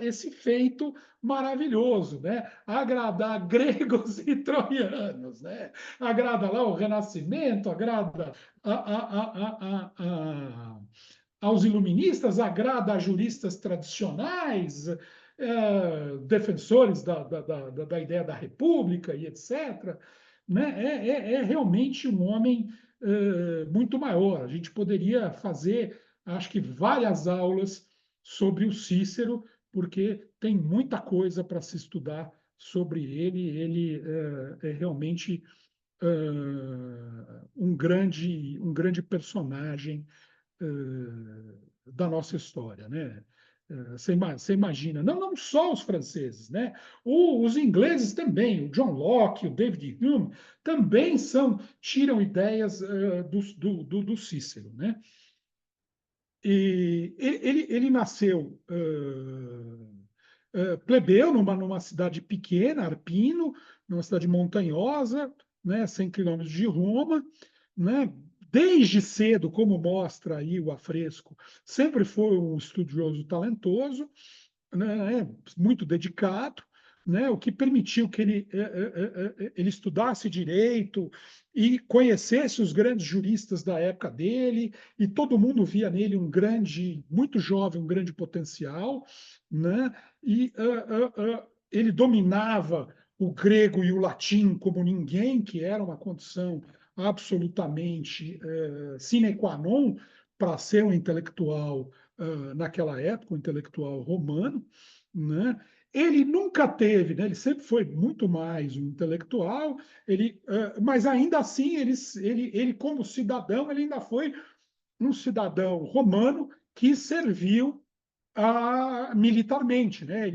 esse feito maravilhoso, né? Agradar gregos e troianos, né? Agrada lá o Renascimento, agrada aos iluministas, agrada a juristas tradicionais, defensores da ideia da república e etc. Né? É realmente um homem muito maior. A gente poderia fazer, acho que, várias aulas sobre o Cícero, porque tem muita coisa para se estudar sobre ele. Ele é realmente um grande personagem da nossa história, né? Você imagina, não só os franceses, né? Os ingleses também, o John Locke, o David Hume, também tiram ideias do Cícero, né? E ele nasceu plebeu numa cidade pequena, Arpino, numa cidade montanhosa, né, 100 quilômetros de Roma, né? Desde cedo, como mostra aí o afresco, sempre foi um estudioso talentoso, né, muito dedicado, né, o que permitiu que ele estudasse direito e conhecesse os grandes juristas da época dele, e todo mundo via nele muito jovem, um grande potencial, né, e ele dominava o grego e o latim como ninguém, que era uma condição absolutamente sine qua non para ser um intelectual naquela época, um intelectual romano, né? Ele nunca teve, né? Ele sempre foi muito mais um intelectual, mas ainda assim, ele, como cidadão, ele ainda foi um cidadão romano que serviu militarmente, né?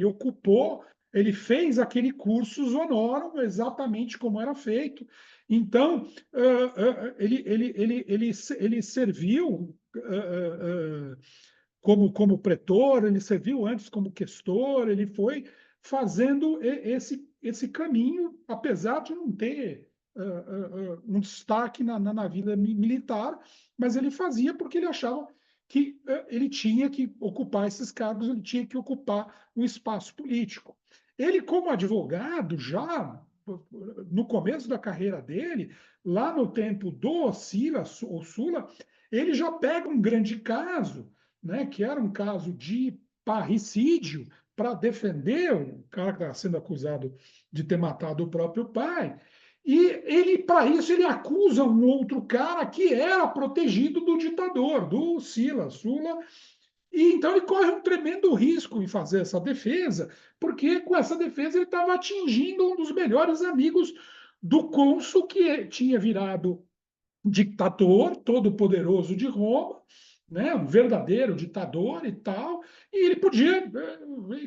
Ele fez aquele cursus honorum exatamente como era feito. Então, ele serviu como pretor, ele serviu antes como questor, ele foi fazendo esse caminho, apesar de não ter um destaque na vida militar, mas ele fazia porque ele achava que ele tinha que ocupar esses cargos, ele tinha que ocupar o espaço político. Ele, como advogado, já no começo da carreira dele, lá no tempo do Sula, ele já pega um grande caso, né, que era um caso de parricídio, para defender o cara que estava sendo acusado de ter matado o próprio pai. E para isso, ele acusa um outro cara que era protegido do ditador, do Sula. E então ele corre um tremendo risco em fazer essa defesa, porque com essa defesa ele estava atingindo um dos melhores amigos do cônsul, que tinha virado ditador todo-poderoso de Roma, né, um verdadeiro ditador e tal, e ele podia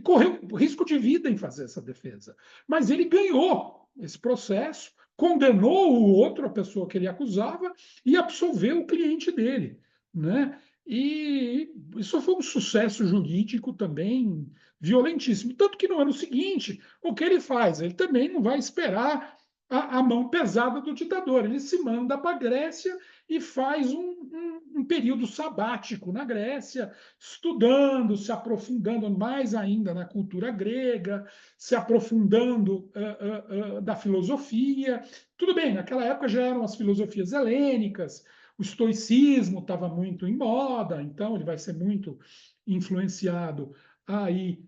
correr um risco de vida em fazer essa defesa. Mas ele ganhou esse processo, condenou o outro, a pessoa que ele acusava, e absolveu o cliente dele, né? E isso foi um sucesso jurídico também violentíssimo. Tanto que no ano seguinte, o que ele faz? Ele também não vai esperar a mão pesada do ditador. Ele se manda para a Grécia e faz um período sabático na Grécia, estudando, se aprofundando mais ainda na cultura grega, se aprofundando da filosofia. Tudo bem, naquela época já eram as filosofias helênicas, o estoicismo estava muito em moda, então ele vai ser muito influenciado aí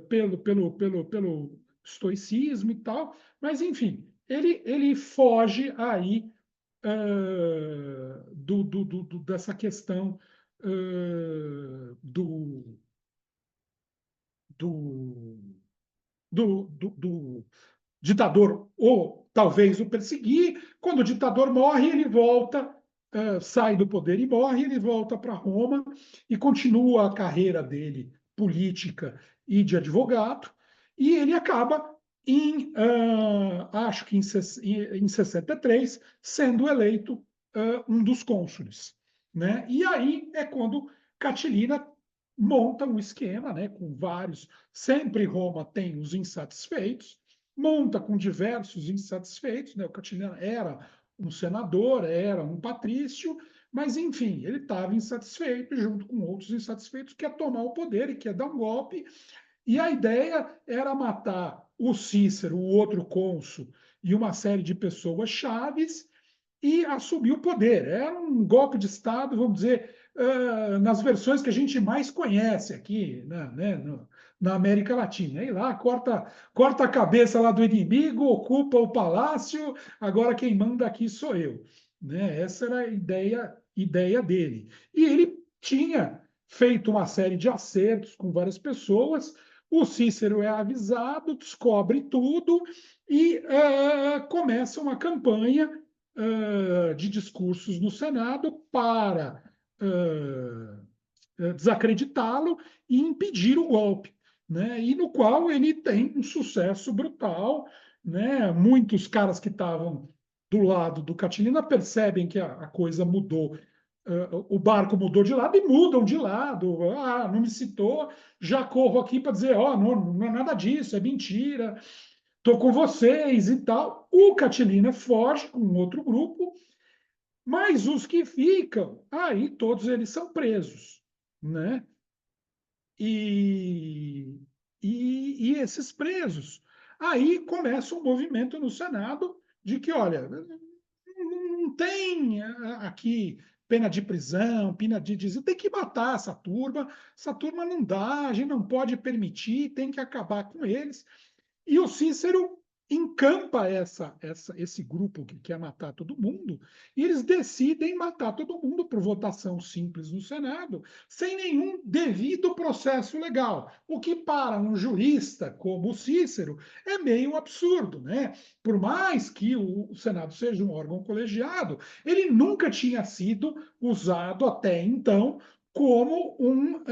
pelo estoicismo e tal, mas enfim, ele foge aí dessa questão do, do, do ditador ou talvez o perseguir. Quando o ditador morre, ele volta, sai do poder e morre, ele volta para Roma e continua a carreira dele política e de advogado, e ele acaba acho que em 63, sendo eleito um dos cônsules, né? E aí é quando Catilina monta um esquema, né, com vários. Sempre Roma tem os insatisfeitos, monta com diversos insatisfeitos, né? O Catilina era um senador, era um patrício, mas enfim, ele estava insatisfeito junto com outros insatisfeitos, quer tomar o poder e quer dar um golpe. E a ideia era matar o Cícero, o outro cônsul, e uma série de pessoas chaves e assumir o poder. Era um golpe de Estado, vamos dizer, nas versões que a gente mais conhece aqui, né, na América Latina. E lá corta a cabeça lá do inimigo, ocupa o palácio, agora quem manda aqui sou eu. Né? Essa era a ideia dele. E ele tinha feito uma série de acertos com várias pessoas. O Cícero é avisado, descobre tudo e começa uma campanha de discursos no Senado para desacreditá-lo e impedir o golpe, né? E no qual ele tem um sucesso brutal, né? Muitos caras que estavam do lado do Catilina percebem que a coisa mudou, o barco mudou de lado e mudam de lado. Ah, não me citou, já corro aqui para dizer, ó, não é nada disso, é mentira, estou com vocês e tal. O Catilina foge com outro grupo, mas os que ficam, aí todos eles são presos, né? E, e esses presos, aí começa um movimento no Senado de que, olha, não tem aqui pena de prisão, pena de dizer, tem que matar essa turma não dá, a gente não pode permitir, tem que acabar com eles. E o Cícero encampa esse grupo que quer matar todo mundo, e eles decidem matar todo mundo por votação simples no Senado, sem nenhum devido processo legal. O que, para um jurista como o Cícero, é meio absurdo, né? Por mais que o Senado seja um órgão colegiado, ele nunca tinha sido usado até então como um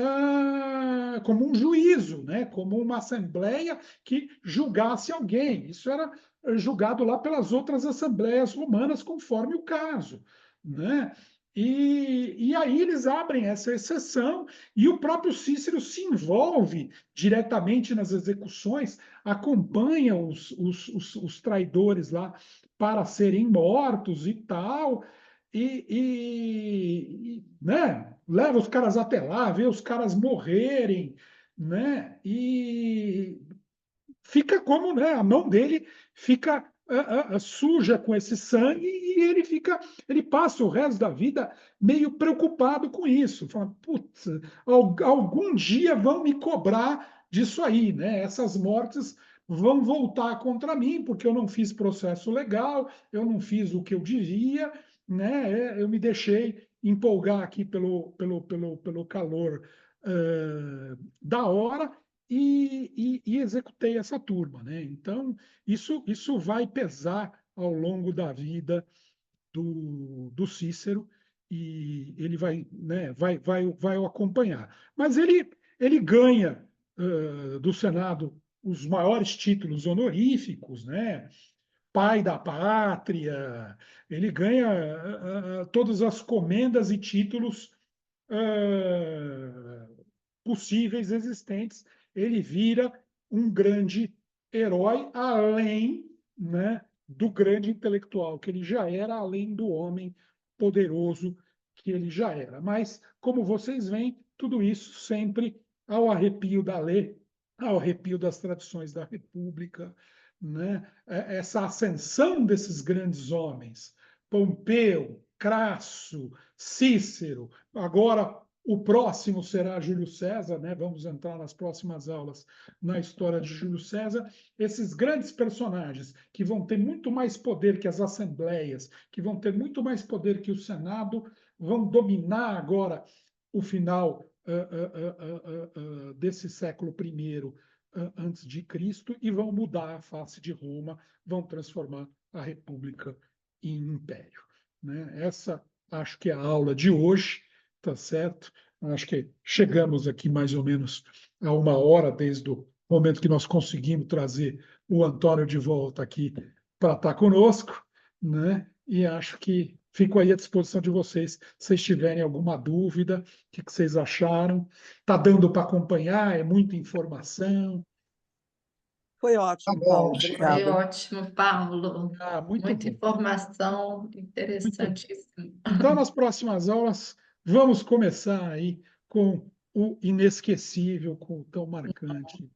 juízo, né? Como uma assembleia que julgasse alguém. Isso era julgado lá pelas outras assembleias romanas, conforme o caso, né? E aí eles abrem essa exceção e o próprio Cícero se envolve diretamente nas execuções, acompanha os traidores lá para serem mortos e tal, né, leva os caras até lá, vê os caras morrerem, né, e fica como, né, a mão dele fica suja com esse sangue e ele passa o resto da vida meio preocupado com isso. Fala, putz, algum dia vão me cobrar disso aí, né? Essas mortes vão voltar contra mim porque eu não fiz processo legal, eu não fiz o que eu devia, né? Eu me deixei empolgar aqui pelo calor da hora e executei essa turma, né? Então, isso vai pesar ao longo da vida do Cícero e ele vai, né, vai o acompanhar. Mas ele ganha do Senado os maiores títulos honoríficos, né? Pai da pátria, ele ganha todas as comendas e títulos possíveis existentes, ele vira um grande herói, além, né, do grande intelectual que ele já era, além do homem poderoso que ele já era. Mas, como vocês veem, tudo isso sempre ao arrepio da lei, ao arrepio das tradições da República, né? Essa ascensão desses grandes homens, Pompeu, Crasso, Cícero, agora o próximo será Júlio César, né? Vamos entrar nas próximas aulas na história de Júlio César. Esses grandes personagens que vão ter muito mais poder que as assembleias, que vão ter muito mais poder que o Senado, vão dominar agora o final desse século I antes de Cristo e vão mudar a face de Roma, vão transformar a República em império, né? Essa acho que é a aula de hoje, tá certo? Acho que chegamos aqui mais ou menos a 1 hora desde o momento que nós conseguimos trazer o Antônio de volta aqui para estar conosco, né? E acho que fico aí à disposição de vocês, se vocês tiverem alguma dúvida, o que vocês acharam? Está dando para acompanhar? É muita informação? Foi Tá ótimo, bom, Paulo. senhor. Foi Obrigada. ótimo, Paulo. Muito Muita bom. informação Muito bom. interessantíssima. Então, nas próximas aulas, vamos começar aí com o inesquecível, com o tão marcante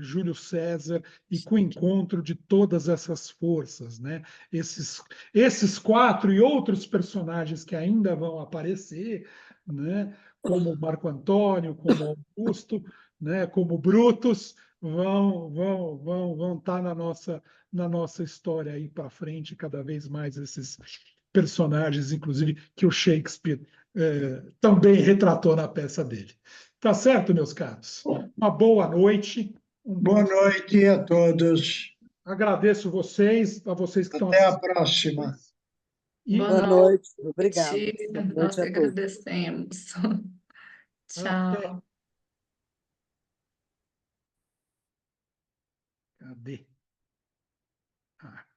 Júlio César e com o encontro de todas essas forças, né? Esses quatro e outros personagens que ainda vão aparecer, né? Como Marco Antônio, como Augusto, né? Como Brutus, vão estar na nossa história aí para frente, cada vez mais esses personagens, inclusive, que o Shakespeare também retratou na peça dele. Tá certo, meus caros? Uma boa noite. Boa noite a todos. Agradeço vocês, a vocês que estão Até a assistindo. próxima. E Boa Boa noite. noite. Obrigada. Boa Nós noite a todos. agradecemos. até. Tchau. Cadê? Ah.